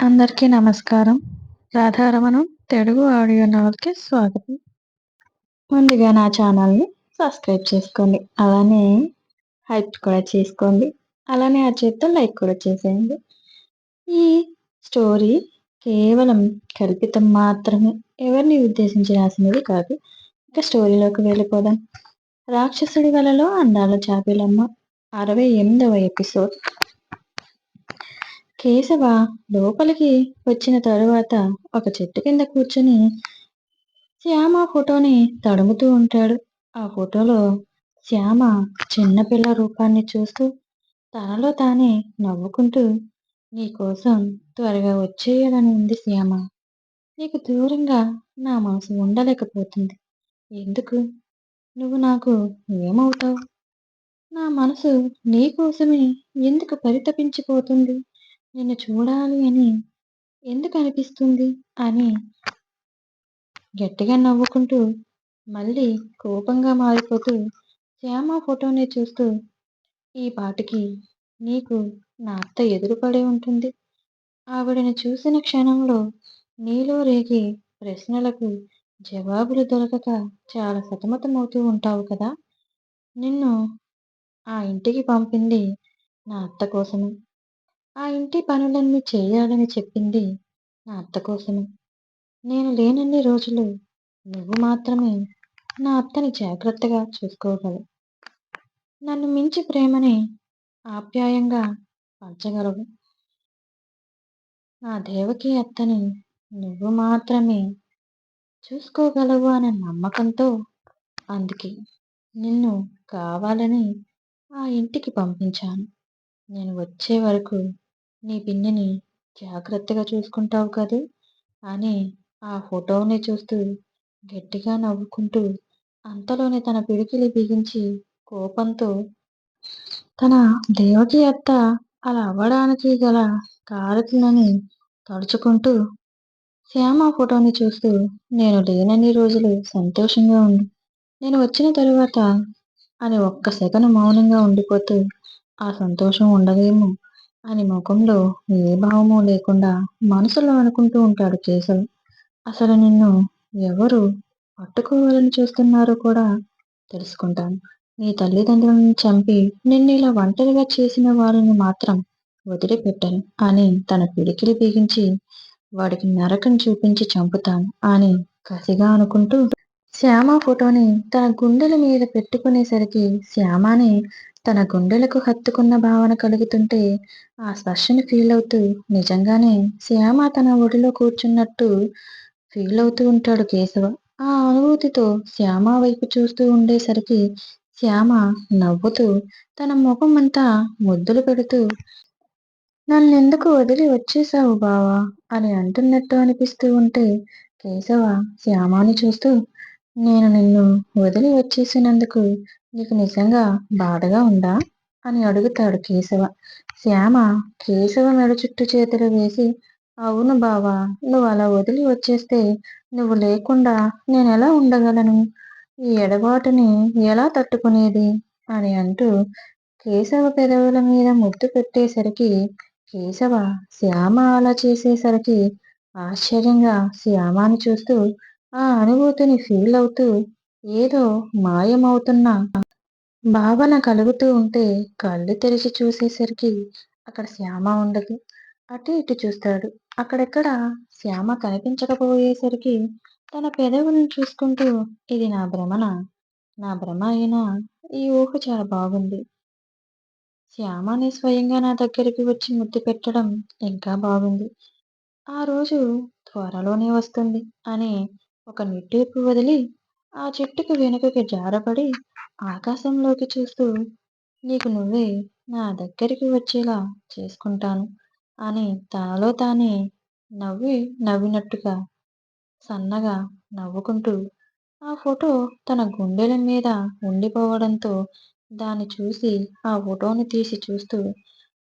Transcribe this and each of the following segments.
అందరికీ నమస్కారం. రాధారమణం తెలుగు ఆడియో నవలకి స్వాగతం. ముందుగా నా ఛానల్‌ని సబ్స్క్రైబ్ చేసుకోండి. అలానే హైప్ కూడా చేసుకోండి. అలానే ఆ చేత్తో లైక్ కూడా చేసేయండి. ఈ స్టోరీ కేవలం కల్పితం మాత్రమే. ఎవరిని ఉద్దేశించి రాసినది కాదు. ఇక స్టోరీలోకి వెళ్ళిపోదాం. రాక్షసుడి వలలో అందాల జాబిలమ్మ 68వ ఎపిసోడ్. కేశవ లోపలికి వచ్చిన తరువాత ఒక చెట్టు కింద కూర్చుని శ్యామ ఫోటోని తడుముతూ ఉంటాడు. ఆ ఫోటోలో శ్యామ చిన్నపిల్ల రూపాన్ని చూస్తూ తనలో తానే నవ్వుకుంటూ, నీకోసం త్వరగా వచ్చేయాలని ఉంది శ్యామ. నీకు దూరంగా నా మనసు ఉండలేకపోతుంది. ఎందుకు? నువ్వు నాకు ఏమవుతావు? నా మనసు నీకోసమే ఎందుకు పరితపించిపోతుంది? నిన్ను చూడాలి అని ఎందుకు అనిపిస్తుంది అని గట్టిగా నవ్వుకుంటూ మళ్ళీ కోపంగా మారిపోతూ శ్యామ ఫోటోని చూస్తూ, ఈ పాటికి నీకు నా అత్త ఎదురుపడే ఉంటుంది. ఆవిడని చూసిన క్షణంలో నీలో రేగే ప్రశ్నలకు జవాబులు దొరకక చాలా సతమతమవుతూ ఉంటావు కదా. నిన్ను ఆ ఇంటికి పంపింది నా అత్త కోసమే. ఆ ఇంటి పనులన్నీ చేయాలని చెప్పింది నా అత్త కోసమే. నేను లేనన్ని రోజులు నువ్వు మాత్రమే నా అత్తని జాగ్రత్తగా చూసుకోగలవు. నన్ను మించి ప్రేమని ఆప్యాయంగా పంచగలవు. నా దేవకి అత్తని నువ్వు మాత్రమే చూసుకోగలవు అనే నమ్మకంతో, అందుకే నిన్ను కావాలని ఆ ఇంటికి పంపించాను. నేను వచ్చే వరకు నీ పిన్నిని జాగ్రత్తగా చూసుకుంటావు కదూ అని ఆ ఫోటోని చూస్తూ గట్టిగా నవ్వుకుంటూ అంతలోనే తన పిడికిలి బిగించి కోపంతో తన దేవకి అత్త అలా అవ్వడానికి గల కారకులని తలుచుకుంటూ శ్యామ ఫోటోని చూస్తూ, నేను లేనన్ని రోజులు సంతోషంగా ఉండు. నేను వచ్చిన తరువాత అని ఒక్క సెకను మౌనంగా ఉండిపోతూ, ఆ సంతోషం ఉండదేమో అని ముఖంలో ఏ భావమూ లేకుండా మనసులో అనుకుంటూ ఉంటాడు కేశవ్. అసలు నిన్ను ఎవరు పట్టుకోవాలని చూస్తున్నారో కూడా తెలుసుకుంటాను. నీ తల్లిదండ్రులను చంపి నిన్ను ఇలా ఒంటరిగా చేసిన వాళ్ళని మాత్రం వదిలిపెట్టను అని తన పిడికిలి బిగించి వాడికి నరకం చూపించి చంపుతాను అని కసిగా అనుకుంటూ శ్యామ ఫోటోని తన గుండెల మీద పెట్టుకునేసరికి శ్యామని తన గుండెలకు హత్తుకున్న భావన కలుగుతుంటే ఆ స్పర్శని ఫీల్ అవుతూ నిజంగానే శ్యామ తన ఒడిలో కూర్చున్నట్టు ఫీల్ అవుతూ ఉంటాడు కేశవ. ఆ అనుభూతితో శ్యామ వైపు చూస్తూ ఉండేసరికి శ్యామ నవ్వుతూ తన ముఖం అంతా ముద్దులు పెడుతూ, నన్నెందుకు వదిలి వచ్చేశావు బావా అని అంటున్నట్టు అనిపిస్తూ ఉంటే కేశవ శ్యామని చూస్తూ, నేను నిన్ను వదిలి వచ్చేసినందుకు నీకు నిజంగా బాధగా ఉందా అని అడుగుతాడు కేశవ. శ్యామ కేశవ మెడ చుట్టూ చేతులు వేసి, అవును బావా, నువ్వు అలా వదిలి వచ్చేస్తే నువ్వు లేకుండా నేనెలా ఉండగలను? ఈ ఎడబాటుని ఎలా తట్టుకునేది అని అంటూ కేశవ పెదవుల మీద ముద్దు పెట్టేసరికి కేశవ శ్యామ అలా చేసేసరికి ఆశ్చర్యంగా శ్యామని చూస్తూ ఆ అనుభూతిని ఫీల్ అవుతూ ఏదో మాయమవుతున్న భావన కలుగుతూ ఉంటే కళ్ళు తెరిచి చూసేసరికి అక్కడ శ్యామ ఉండదు. అటు ఇటు చూస్తాడు. అక్కడెక్కడ శ్యామ కనిపించకపోయేసరికి తన పెదవులను చూసుకుంటూ, ఇది నా భ్రమనా? నా భ్రమ అయినా ఈ ఊహ చాలా బాగుంది. శ్యామని స్వయంగా నా దగ్గరికి వచ్చి ముద్దు పెట్టడం ఇంకా బాగుంది. ఆ రోజు త్వరలోనే వస్తుంది అని ఒక నిట్టూర్పు వదిలి ఆ చెట్టుకు వెనుకకి జారపడి ఆకాశంలోకి చూస్తూ, నీకు నువ్వే నా దగ్గరికి వచ్చేలా చేసుకుంటాను అని తనలో తానే నవ్వినట్టుగా సన్నగా నవ్వుకుంటూ ఆ ఫోటో తన గుండెల మీద ఉండిపోవడంతో దాన్ని చూసి ఆ ఫోటోని తీసి చూస్తూ,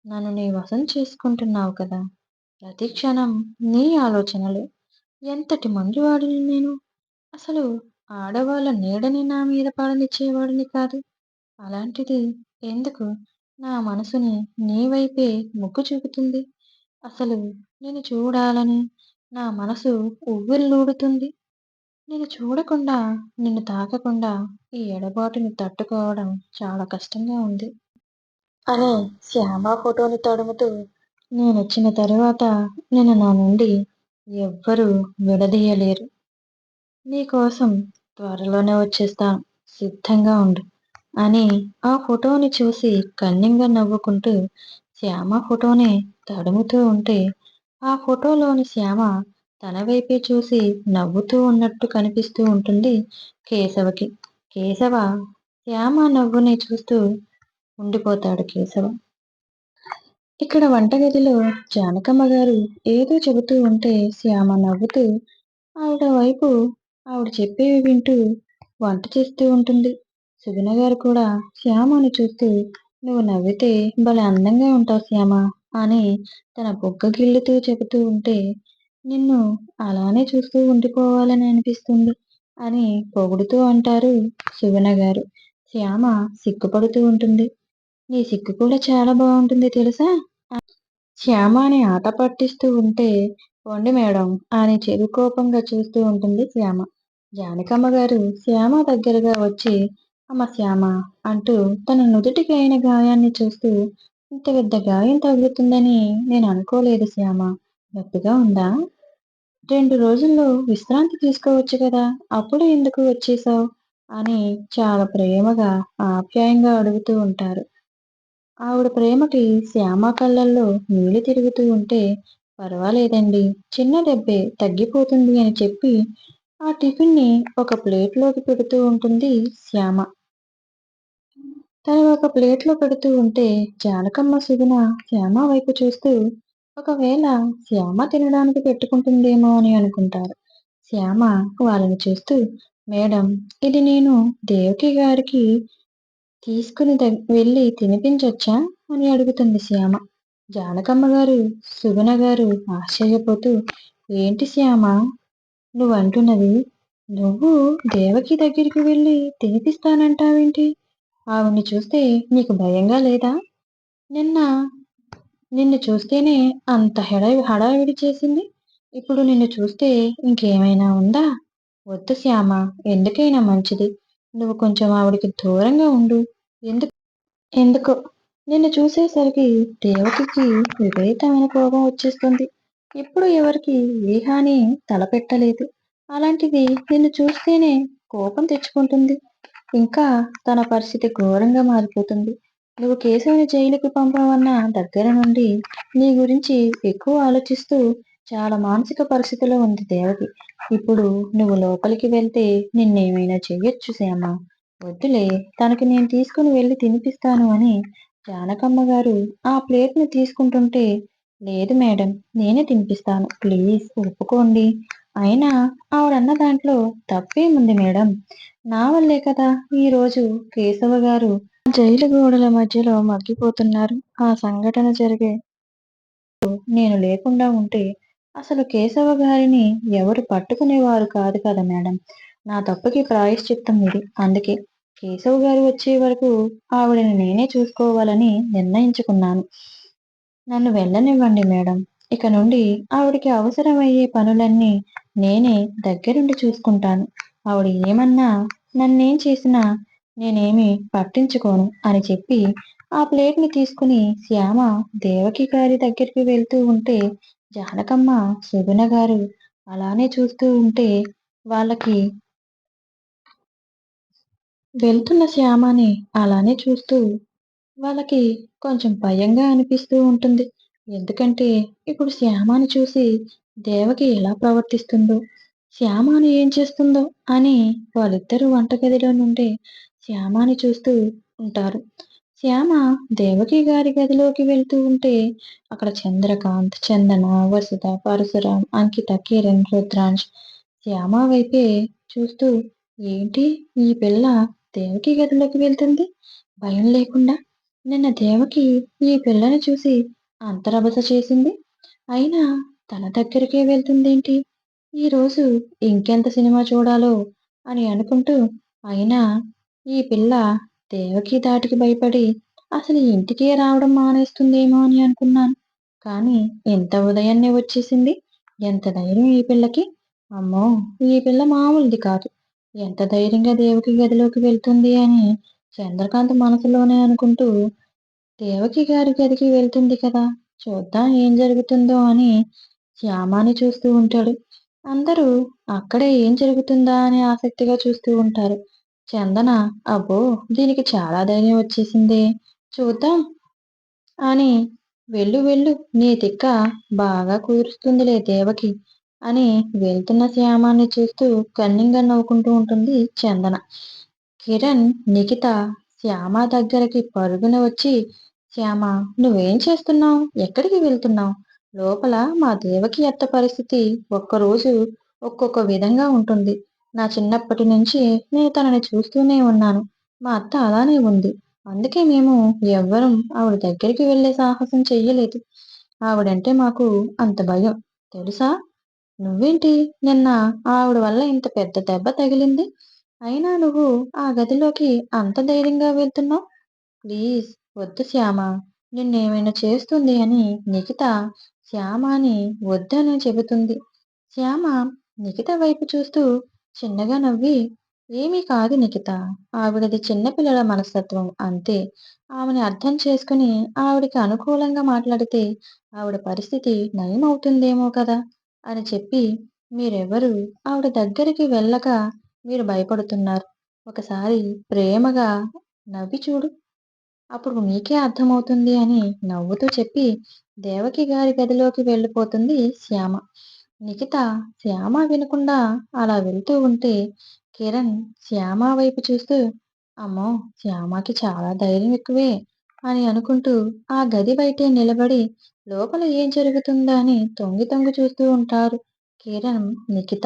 నన్ను నీ వశం చేసుకుంటున్నావు కదా. ప్రతి క్షణం నీ ఆలోచనలే. ఎంతటి మంచివాడిని నేను. అసలు ఆడవాళ్ళ నీడని నా మీద పడనిచ్చేవాడిని కాదు. అలాంటిది ఎందుకు నా మనసుని నీ వైపే మొగ్గు చూపుతుంది? అసలు నిన్ను చూడాలని నా మనసు ఉవ్విళ్ళూరుతుంది. నిన్ను చూడకుండా, నిన్ను తాకకుండా ఈ ఎడబాటుని తట్టుకోవడం చాలా కష్టంగా ఉంది. అని శ్యామ ఫోటోని తడుముతూ నేనొచ్చిన తరువాత నిన్ను నా నుండి ఎవ్వరూ విడదీయలేరు. నీకోసం త్వరలోనే వచ్చేస్తాను. సిద్ధంగా ఉండు. అని ఆ ఫోటోని చూసి కన్నింగా నవ్వుకుంటూ శ్యామ ఫోటోని తడుముతూ ఉంటే, ఆ ఫోటోలోని శ్యామ తన వైపే చూసి నవ్వుతూ ఉన్నట్టు కనిపిస్తూ ఉంటుంది కేశవకి. కేశవ శ్యామ నవ్వుని చూస్తూ ఉండిపోతాడు కేశవ. ఇక్కడ వంటగదిలో జానకమ్మ గారు ఏదో చెబుతూ ఉంటే శ్యామ నవ్వుతూ ఆవిడ వైపు ఆవిడ చెప్పేవి వింటూ వంట చేస్తూ ఉంటుంది. సుగుణ గారు కూడా శ్యామని చూస్తూ "నువ్వు నవ్వితే భలే అందంగా ఉంటావు శ్యామ" అని తన బుగ్గ గిల్లుతూ చెబుతూ ఉంటే, "నిన్ను అలానే చూస్తూ ఉండిపోవాలని అనిపిస్తుంది" అని పొగుడుతూ అంటారు సుగుణ గారు. శ్యామ సిగ్గుపడుతూ ఉంటుంది. "నీ సిగ్గు కూడా చాలా బావుంటుంది తెలుసా?" శ్యామని ఆట పట్టిస్తూ ఉంటే, "పొండి మేడం" అని చిరుకోపంగా చూస్తూ ఉంటుంది శ్యామ. జానకమ్మ గారు శ్యామ దగ్గరగా వచ్చి, "అమ్మ శ్యామ" అంటూ తన నుదుటికి అయిన గాయాన్ని చూస్తూ, "ఇంత పెద్ద గాయం తగులుతుందని నేను అనుకోలేదు శ్యామ. నొప్పిగా ఉందా? 2 రోజుల్లో విశ్రాంతి తీసుకోవచ్చు కదా! అప్పుడే ఎందుకు వచ్చేశావు?" అని చాలా ప్రేమగా, ఆప్యాయంగా అడుగుతూ ఉంటారు. ఆవిడ ప్రేమకి శ్యామ కళ్ళల్లో నీళ్లు తిరుగుతూ ఉంటే, "పర్వాలేదండి. చిన్న దెబ్బే తగ్గిపోతుంది" అని చెప్పి ఆ టిఫిన్‌ని ఒక ప్లేట్‌లోకి పెడుతూ ఉంటుంది శ్యామ. తను ఒక ప్లేట్‌లో పెడుతూ ఉంటే జానకమ్మ, సుగుణ శ్యామ వైపు చూస్తూ, ఒకవేళ శ్యామ తినడానికి పెట్టుకుంటుందేమో అని అనుకుంటారు. శ్యామ వాళ్ళని చూస్తూ, "మేడం, ఇది నేను దేవకి గారికి తీసుకుని వెళ్ళి తినిపించొచ్చా?" అని అడుగుతుంది శ్యామ. జానకమ్మ గారు, సుగుణ గారు ఆశ్చర్యపోతూ, "ఏంటి శ్యామ నువ్వంటున్నది? నువ్వు దేవకి దగ్గరికి వెళ్ళి తినిపిస్తానంటావేంటి? ఆవిడ్ని చూస్తే నీకు భయంగా లేదా? నిన్న నిన్ను చూస్తేనే అంత హడావిడి చేసింది. ఇప్పుడు నిన్ను చూస్తే ఇంకేమైనా ఉందా? వద్దు శ్యామ, ఎందుకైనా మంచిది. నువ్వు కొంచెం ఆవిడకి దూరంగా ఉండు. ఎందుకు ఎందుకో నిన్ను చూసేసరికి దేవకికి విపరీతమైన కోపం వచ్చేస్తుంది. ఎప్పుడు ఎవరికి ఏ హాని తలపెట్టలేదు. అలాంటిది నిన్ను చూస్తేనే కోపం తెచ్చుకుంటుంది. ఇంకా తన పరిస్థితి ఘోరంగా మారిపోతుంది. నువ్వు కేశవుని జైలుకి పంపావన్న దగ్గర నుండి నీ గురించి ఎక్కువ ఆలోచిస్తూ చాలా మానసిక పరిస్థితిలో ఉంది దేవకి. ఇప్పుడు నువ్వు లోపలికి వెళ్తే నిన్నేమైనా చెయ్యొచ్చు శ్యామ. వద్దులే, తనకి నేను తీసుకుని వెళ్ళి తినిపిస్తాను అని జానకమ్మ గారు ఆ ప్లేట్‌ని తీసుకుంటుంటే, లేదు మేడం, నేనే తినిపిస్తాను. ప్లీజ్ ఒప్పుకోండి. అయినా ఆవిడన్న దాంట్లో తప్పేముంది మేడం? నా వల్లే కదా ఈరోజు కేశవ గారు జైలు గోడల మధ్యలో మగ్గిపోతున్నారు. ఆ సంఘటన జరిగే నేను లేకుండా ఉంటే అసలు కేశవ గారిని ఎవరు పట్టుకునేవారు కాదు కదా మేడం. నా తప్పుకి ప్రాయశ్చిత్తం ఇది. అందుకే కేశవ్ గారు వచ్చే వరకు ఆవిడని నేనే చూసుకోవాలని నిర్ణయించుకున్నాను. నన్ను వెళ్ళనివ్వండి మేడం. ఇక నుండి ఆవిడకి అవసరమయ్యే పనులన్నీ నేనే దగ్గరుండి చూసుకుంటాను. ఆవిడ ఏమన్నా, నన్నేం చేసినా నేనేమి పట్టించుకోను అని చెప్పి ఆ ప్లేట్‌ని తీసుకుని శ్యామ దేవకి గారి దగ్గరికి వెళ్తూ ఉంటే, జానకమ్మ, సుగుణ గారు అలానే చూస్తూ ఉంటే వాళ్ళకి వెళ్తున్న శ్యామని అలానే చూస్తూ వాళ్ళకి కొంచెం భయంగా అనిపిస్తూ ఉంటుంది. ఎందుకంటే ఇప్పుడు శ్యామని చూసి దేవకి ఎలా ప్రవర్తిస్తుందో, శ్యామని ఏం చేస్తుందో అని వాళ్ళిద్దరూ వంటగదిలో నుండే శ్యామని చూస్తూ ఉంటారు. శ్యామ దేవకి గారి గదిలోకి వెళ్తూ ఉంటే అక్కడ చంద్రకాంత్, చందన, వసుధ, పరశురాం, అంకిత, కిరణ్, రుద్రాంశ్ శ్యామ వైపే చూస్తూ, ఏంటి ఈ పిల్ల దేవకి గదిలోకి వెళ్తుంది భయం లేకుండా? నిన్న దేవకి ఈ పిల్లని చూసి అంత రభస చేసింది. అయినా తన దగ్గరికే వెళ్తుందేంటి? ఈరోజు ఇంకెంత సినిమా చూడాలో అని అనుకుంటూ, అయినా ఈ పిల్ల దేవకి ధాటికి భయపడి అసలు ఇంటికే రావడం మానేస్తుందేమో అని అనుకున్నాను. కానీ ఇంత ఉదయాన్నే వచ్చేసింది. ఎంత ధైర్యం ఈ పిల్లకి! అమ్మో! ఈ పిల్ల మామూలుది కాదు. ఎంత ధైర్యంగా దేవకి గదిలోకి వెళ్తుంది అని చంద్రకాంత్ మనసులోనే అనుకుంటూ దేవకి గారి గదికి వెళ్తుంది కదా! చూద్దాం ఏం జరుగుతుందో అని శ్యామని చూస్తూ ఉంటాడు. అందరూ అక్కడే ఏం జరుగుతుందా అని ఆసక్తిగా చూస్తూ ఉంటారు. చందన అబ్బో! దీనికి చాలా ధైర్యం వచ్చేసిందే. చూద్దాం అని వెళ్ళు వెళ్ళు నీ తిక్క బాగా కుదురుస్తుందిలే దేవకి అని వెళ్తున్న శ్యామాన్ని చూస్తూ కన్నింగా నవ్వుకుంటూ ఉంటుంది చందన. కిరణ్, నిఖిత శ్యామ దగ్గరకి పరుగున వచ్చి శ్యామ నువ్వేం చేస్తున్నావు? ఎక్కడికి వెళ్తున్నావు? లోపల మా దేవకి అత్త పరిస్థితి ఒక్కరోజు ఒక్కొక్క విధంగా ఉంటుంది. నా చిన్నప్పటి నుంచి నేను తనని చూస్తూనే ఉన్నాను. మా అత్త అలానే ఉంది. అందుకే మేము ఎవ్వరం ఆవిడ దగ్గరికి వెళ్ళే సాహసం చెయ్యలేదు. ఆవిడంటే మాకు అంత భయం. తెలుసా? నువ్వేంటి నిన్న ఆవిడ వల్ల ఇంత పెద్ద దెబ్బ తగిలింది. అయినా నువ్వు ఆ గదిలోకి అంత ధైర్యంగా వెళ్తున్నావు? ప్లీజ్ వద్దు శ్యామ. నిన్నేమైనా చేస్తుంది అని నిఖిత శ్యామని వద్దని చెబుతుంది. శ్యామ నిఖిత వైపు చూస్తూ చిన్నగా నవ్వి ఏమీ కాదు నిఖిత. ఆవిడది చిన్నపిల్లల మనస్తత్వం అంతే. ఆమెని అర్థం చేసుకుని ఆవిడకి అనుకూలంగా మాట్లాడితే ఆవిడ పరిస్థితి నయమవుతుందేమో కదా అని చెప్పి మీరెవరు ఆవిడ దగ్గరికి వెళ్ళక మీరు భయపడుతున్నారు. ఒకసారి ప్రేమగా నవ్వి చూడు. అప్పుడు మీకే అర్థమవుతుంది అని నవ్వుతూ చెప్పి దేవకి గారి గదిలోకి వెళ్ళిపోతుంది శ్యామ. నిఖిత శ్యామ వినకుండా అలా వెళ్తూ ఉంటే కిరణ్ శ్యామ వైపు చూస్తూ అమ్మో! శ్యామకి చాలా ధైర్యం ఎక్కువే అని అనుకుంటూ ఆ గది బయటే నిలబడి లోపల ఏం జరుగుతుందా అని తొంగి తొంగి చూస్తూ ఉంటారు కిరణ్, నిఖిత.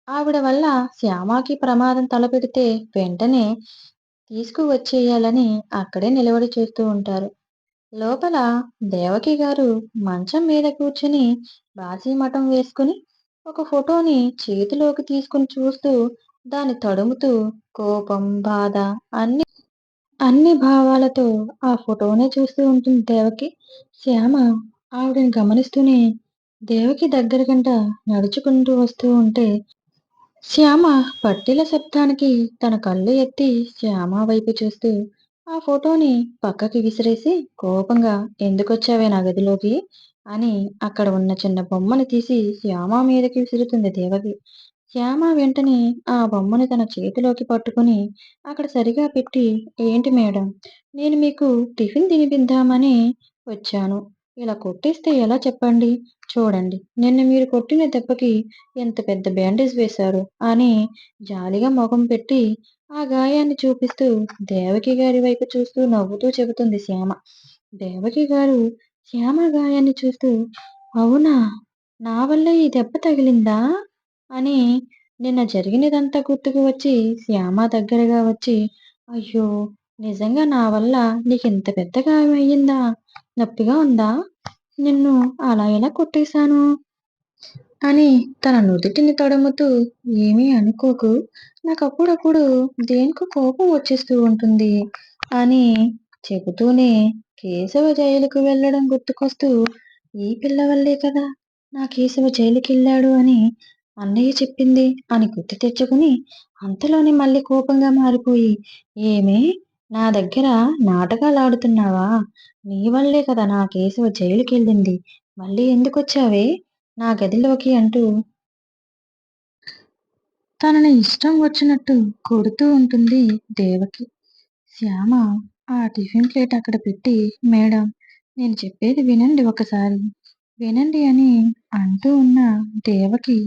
ఆవిడ వల్ల శ్యామకి ప్రమాదం తలపెడితే వెంటనే తీసుకువచ్చేయాలని అక్కడే నిలబడి చూస్తూ ఉంటారు. లోపల దేవకి గారు మంచం మీద కూర్చుని బాసీమఠం వేసుకుని ఒక ఫోటోని చేతిలోకి తీసుకుని చూస్తూ దాన్ని తడుముతూ కోపం, బాధ అన్ని అన్ని భావాలతో ఆ ఫోటోనే చూస్తూ ఉంటుంది దేవకి. శ్యామ ఆవిడని గమనిస్తూనే దేవకి దగ్గరకంట నడుచుకుంటూ వస్తూ ఉంటే శ్యామ పట్టీల శబ్దానికి తన కళ్ళు ఎత్తి శ్యామ వైపు చూస్తూ ఆ ఫోటోని పక్కకి విసిరేసి కోపంగా ఎందుకొచ్చావే నా గదిలోకి అని అక్కడ ఉన్న చిన్న బొమ్మని తీసి శ్యామ మీదకి విసురుతుంది దేవకి. శ్యామ వెంటనే ఆ బొమ్మని తన చేతిలోకి పట్టుకుని అక్కడ సరిగా పెట్టి ఏంటి మేడం, నేను మీకు టిఫిన్ తినిపిద్దామని వచ్చాను. ఇలా కొట్టేస్తే ఎలా చెప్పండి? చూడండి నిన్న మీరు కొట్టిన దెబ్బకి ఎంత పెద్ద బ్యాండేజ్ వేశారు అని జాలిగా మొఖం పెట్టి ఆ గాయాన్ని చూపిస్తూ దేవకి గారి వైపు చూస్తూ నవ్వుతూ చెబుతుంది శ్యామ. దేవకి గారు శ్యామ గాయాన్ని చూస్తూ అవునా! నా వల్లే ఈ దెబ్బ తగిలిందా? అని నిన్న జరిగినదంతా గుర్తుకు వచ్చి శ్యామ దగ్గరగా వచ్చి అయ్యో! నిజంగా నా వల్ల నీకింత పెద్ద గాయం అయ్యిందా? నొప్పిగా ఉందా? నిన్ను అలా ఎలా కొట్టేశాను? అని తన నుదిటిని తడుముతూ ఏమీ అనుకోకు. నాకప్పుడప్పుడు దేనికో కోపం వచ్చేస్తూ ఉంటుంది అని చెబుతూనే కేశవ జైలుకి వెళ్ళడం గుర్తుకొస్తూ ఈ పిల్ల వల్లే కదా నా కేశవ జైలుకెళ్ళాడు అని అన్నయ్య చెప్పింది అని గుర్తు తెచ్చుకుని అంతలోనే మళ్ళీ కోపంగా మారిపోయి ఏమే నా దగ్గర నాటకాలాడుతున్నావా? నీ వల్లే కదా నా కేశవ జైలుకెళ్ళింది. మళ్ళీ ఎందుకొచ్చావే నా గదిలోకి అంటూ తనని ఇష్టం వచ్చినట్టు కొడుతూ ఉంటుంది దేవకి. శ్యామ ఆ టిఫిన్ ప్లేట్ అక్కడ పెట్టి మేడం నేను చెప్పేది వినండి ఒకసారి వినండి అని అంటూ ఉన్న దేవకి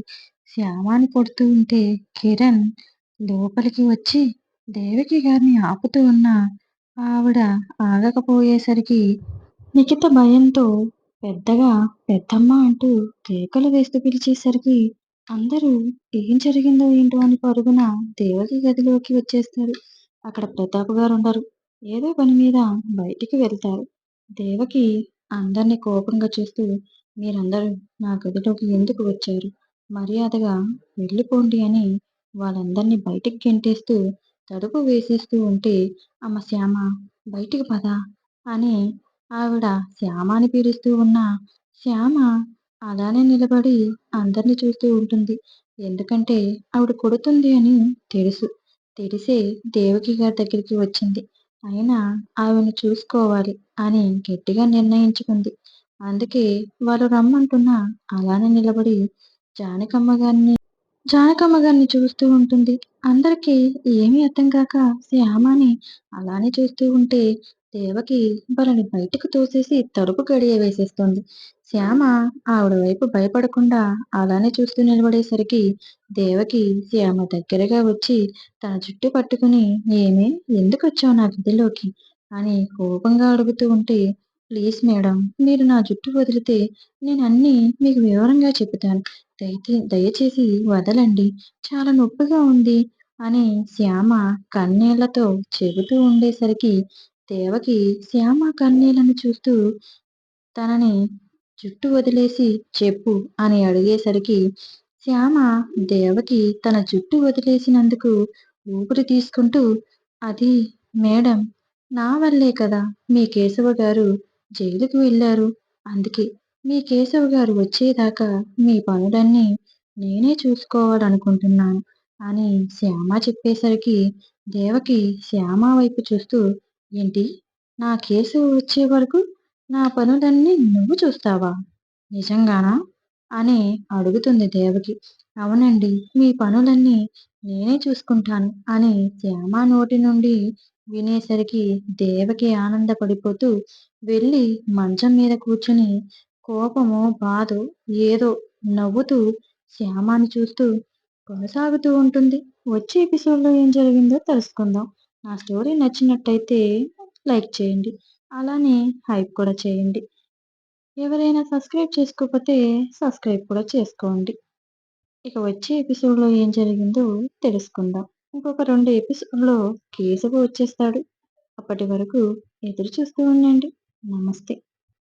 శ్యామని కొడుతూ ఉంటే కిరణ్ లోపలికి వచ్చి దేవకి గారిని ఆపుతూ ఉన్న ఆవిడ ఆగకపోయేసరికి నిఖిత భయంతో పెద్దగా పెద్దమ్మ అంటూ కేకలు వేస్తూ పిలిచేసరికి అందరూ ఏం జరిగిందో ఏంటో అని పరుగున దేవకి గదిలోకి వచ్చేస్తారు. అక్కడ ప్రతాప్ గారు ఉండరు. ఏదో పని మీద బయటికి వెళ్తారు. దేవకి అందరినీ కోపంగా చూస్తూ మీరందరూ నా గదిలోకి ఎందుకు వచ్చారు? మర్యాదగా వెళ్ళిపోండి అని వాళ్ళందరినీ బయటికి గెంటేస్తూ తలుపు వేసేస్తూ ఉంటే అమ్మ శ్యామ బయటికి పద అని ఆవిడ శ్యామ అని పిలుస్తూ ఉన్న శ్యామ అలానే నిలబడి అందరిని చూస్తూ ఉంటుంది. ఎందుకంటే ఆవిడ కొడుతుంది అని తెలుసు. తెలిసే దేవకి గారి దగ్గరికి వచ్చింది. అయినా ఆవిడని చూసుకోవాలి అని గట్టిగా నిర్ణయించుకుంది. అందుకే వాళ్ళు రమ్మంటున్నా అలానే నిలబడి జానకమ్మ గారిని జానకమ్మ గారిని చూస్తూ ఉంటుంది. అందరికీ ఏమీ అర్థం కాక శ్యామని అలానే చూస్తూ ఉంటే దేవకి వాళ్ళని బయటకు తోసేసి తలుపు గడియ వేసేస్తుంది. శ్యామ ఆవిడ వైపు భయపడకుండా అలానే చూస్తూ నిలబడేసరికి దేవకి శ్యామ దగ్గరగా వచ్చి తన జుట్టు పట్టుకుని "ఏమే ఎందుకొచ్చావు నా గదిలోకి" అని కోపంగా అడుగుతూ ఉంటే "ప్లీజ్ మేడం మీరు నా జుట్టు వదిలితే నేనన్నీ మీకు వివరంగా చెబుతాను. దయచేసి వదలండి. చాలా నొప్పిగా ఉంది" అని శ్యామ కన్నీళ్లతో చెబుతూ ఉండేసరికి దేవకి శ్యామ కన్నీళ్లను చూస్తూ తనని జుట్టు వదిలేసి చెప్పు అని అడిగేసరికి శ్యామ దేవకి తన జుట్టు వదిలేసినందుకు ఊపిరి తీసుకుంటూ అది మేడం నా వల్లే కదా మీ కేశవ గారు జైలుకి వెళ్ళారు. అందుకే మీ కేశవ గారు వచ్చేదాకా మీ పనులన్నీ నేనే చూసుకోవాలనుకుంటున్నాను అని శ్యామ చెప్పేసరికి దేవకి శ్యామ వైపు చూస్తూ ఏంటి నా కేశవ వచ్చే వరకు నా పనులన్నీ నువ్వు చూస్తావా? నిజంగానా? అని అడుగుతుంది దేవకి. అవునండి. మీ పనులన్నీ నేనే చూసుకుంటాను అని శ్యామ నోటి నుండి వినేసరికి దేవకి ఆనందపడిపోతూ వెళ్ళి మంచం మీద కూర్చుని కోపమో, బాధో ఏదో నవ్వుతూ శ్యామని చూస్తూ కొనసాగుతూ ఉంటుంది. వచ్చే ఎపిసోడ్‌లో ఏం జరిగిందో తెలుసుకుందాం. నా స్టోరీ నచ్చినట్టయితే లైక్ చేయండి. అలానే హైప్ కూడా చేయండి. ఎవరైనా సబ్స్క్రైబ్ చేసుకోకపోతే సబ్స్క్రైబ్ కూడా చేసుకోండి. ఇక వచ్చే ఎపిసోడ్‌లో ఏం జరిగిందో తెలుసుకుందాం. ఇంకొక 2 ఎపిసోడ్‌లో కేశవ వచ్చేస్తాడు. అప్పటి వరకు ఎదురు చూస్తూ ఉండండి. నమస్తే.